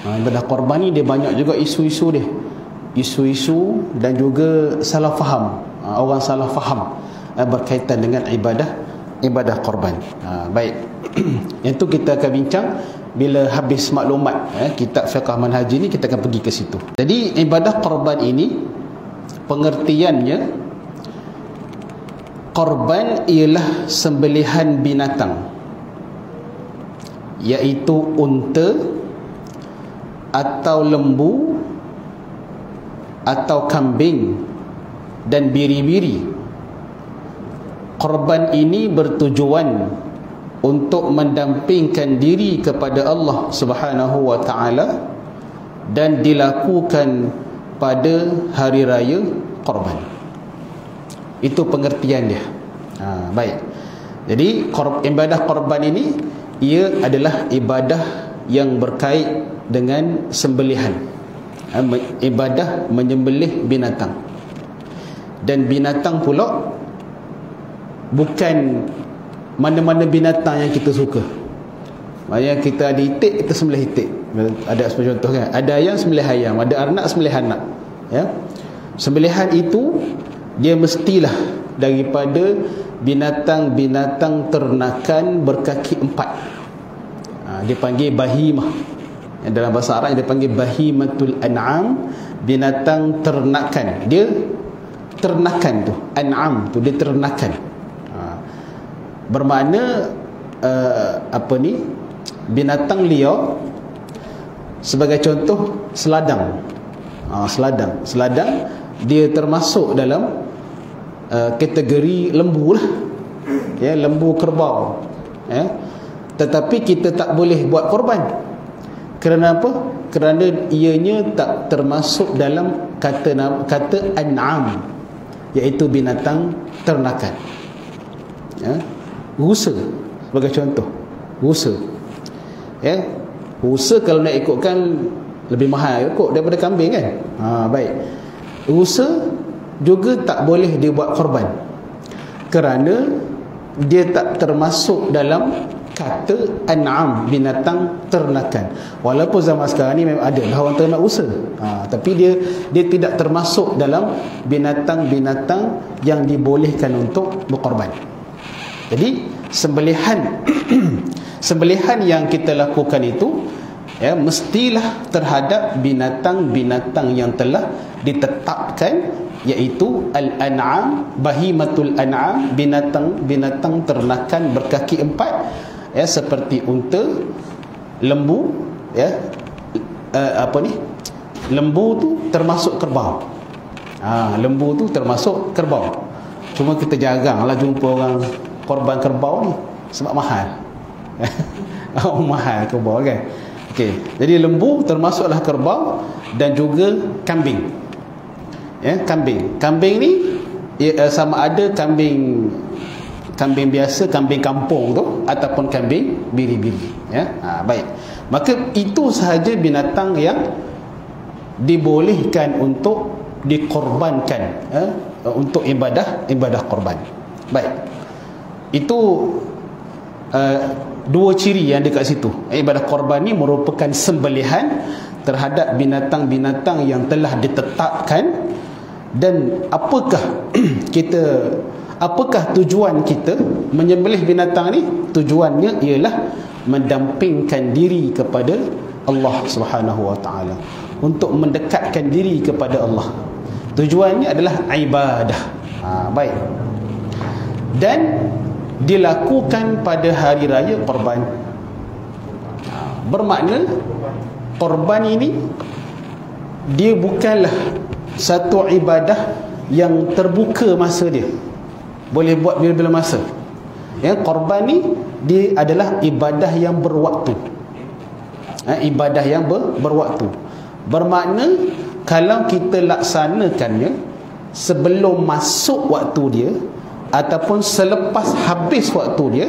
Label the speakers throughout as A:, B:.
A: Ibadah korban ni dia banyak juga isu-isu dia, isu-isu dan juga salah faham. Orang salah faham berkaitan dengan ibadah korban. Baik. Yang tu kita akan bincang bila habis maklumat kitab fiqh manhaji ni, kita akan pergi ke situ. Jadi ibadah korban ini pengertiannya, korban ialah sembelihan binatang, iaitu unta atau lembu atau kambing dan biri-biri. Korban ini bertujuan untuk mendampingkan diri kepada Allah Subhanahu wa taala dan dilakukan pada hari raya korban. Itu pengertian dia. Baik. Jadi ibadah korban ini, ia adalah ibadah yang berkait dengan sembelihan. Ibadah menyembelih binatang. Dan binatang pula bukan mana-mana binatang yang kita suka. Maksudnya kita ada itik, kita sembelih itik. Ada seperti contoh kan, ada ayam sembelih ayam, ada anak sembelih anak. Sembelihan itu dia mestilah daripada binatang-binatang ternakan berkaki empat. Dia panggil bahimah. Dalam bahasa Arab dia panggil bahimatul an'am, binatang ternakan. Dia ternakan tu, an'am tu dia ternakan. Bermakna binatang liar. Sebagai contoh seladang. Seladang dia termasuk dalam kategori lembu lah. Lembu kerbau. Tetapi kita tak boleh buat korban. Kerana apa? Kerana ianya tak termasuk dalam kata an'am, iaitu binatang ternakan. Rusa sebagai contoh. Rusa. Rusa kalau nak ikutkan lebih mahal ikut daripada kambing kan. Baik. Rusa juga tak boleh dibuat korban kerana dia tak termasuk dalam kata an'am, binatang ternakan. Walaupun zaman sekarang ni memang ada orang ternak rusa, tapi dia tidak termasuk dalam binatang-binatang yang dibolehkan untuk berkorban. Jadi sembelihan yang kita lakukan itu mestilah terhadap binatang-binatang yang telah ditetapkan, iaitu al-an'am, bahimatul an'am, binatang-binatang ternakan berkaki empat, seperti unta, lembu, lembu tu termasuk kerbau. Lembu tu termasuk kerbau. Cuma kita jaranglah jumpa orang korban kerbau ni sebab mahal. Mahal kerbau kan. Okey, jadi lembu termasuklah kerbau dan juga kambing. Kambing ni sama ada kambing biasa, kambing kampung tu, ataupun kambing biri-biri. Baik. Maka itu sahaja binatang yang dibolehkan untuk dikorbankan untuk ibadah korban. Baik. Itu dua ciri yang ada kat situ. Ibadah korban ni merupakan sembelihan terhadap binatang-binatang yang telah ditetapkan. Dan apakah tujuan kita menyembelih binatang ni? Tujuannya ialah mendampingkan diri kepada Allah Subhanahu wa taala, untuk mendekatkan diri kepada Allah. Tujuannya adalah ibadah. Baik. Dan dilakukan pada hari raya korban. Bermakna korban ini dia bukanlah satu ibadah yang terbuka masa dia, boleh buat bila-bila masa. Korban ni dia adalah ibadah yang berwaktu. Ibadah yang berwaktu. Bermakna kalau kita laksanakannya sebelum masuk waktu dia ataupun selepas habis waktu dia,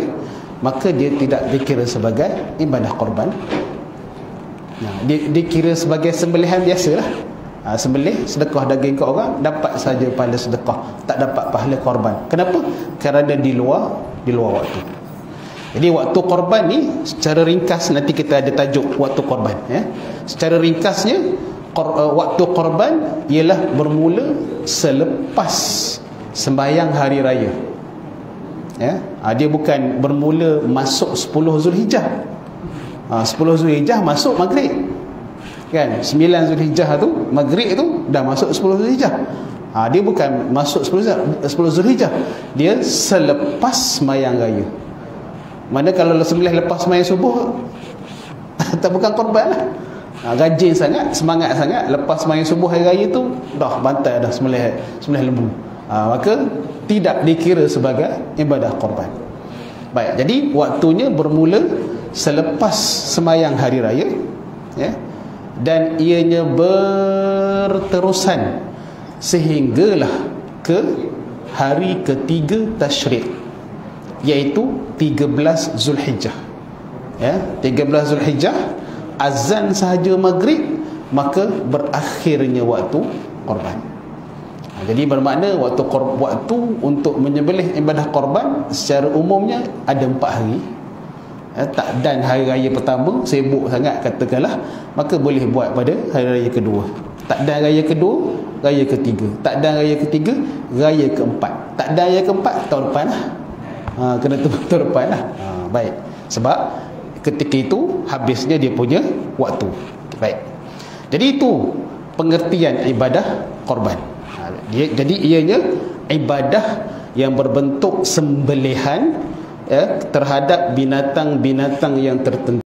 A: maka dia tidak dikira sebagai ibadah korban. Dia kira sebagai sembelihan biasalah. Sembelih sedekah daging ke orang, dapat saja pahala sedekah, tak dapat pahala korban. Kenapa? Kerana di luar waktu. Jadi waktu korban ni secara ringkas, nanti kita ada tajuk waktu korban, ya. Secara ringkasnya, waktu korban ialah bermula selepas sembahyang hari raya, ya. Dia bukan bermula masuk 10 Zulhijjah. 10 Zulhijjah masuk maghrib, kan? 9 Zulhijjah tu maghrib tu dah masuk 10 Zulhijjah. Dia bukan masuk 10 Zulhijjah, dia selepas sembahyang raya. Mana kalau sembelih lepas sembahyang subuh tak bukan korban lah. Rajin sangat, semangat sangat, lepas sembahyang subuh hari raya tu dah bantai dah sembelih lembu, maka tidak dikira sebagai ibadah korban. Baik, jadi waktunya bermula selepas sembahyang hari raya, ya, dan ianya berterusan sehinggalah ke hari ketiga tasyrik, iaitu 13 Zulhijjah, ya. 13 Zulhijjah azan sahaja maghrib, maka berakhirnya waktu korban. Jadi bermakna waktu untuk menyembelih ibadah korban secara umumnya ada 4 hari, ya. Dan hari raya pertama sibuk sangat katakanlah, maka boleh buat pada hari raya kedua. Tak dan raya kedua, raya ketiga. Tak dan raya ketiga, raya keempat. Tak dan raya keempat, tahun depan lah. Kena tahun depan lah. Baik. Sebab ketika itu habisnya dia punya waktu. Baik. Jadi itu pengertian ibadah korban. Jadi ianya ibadah yang berbentuk sembelihan, ya, terhadap binatang-binatang yang tertentu.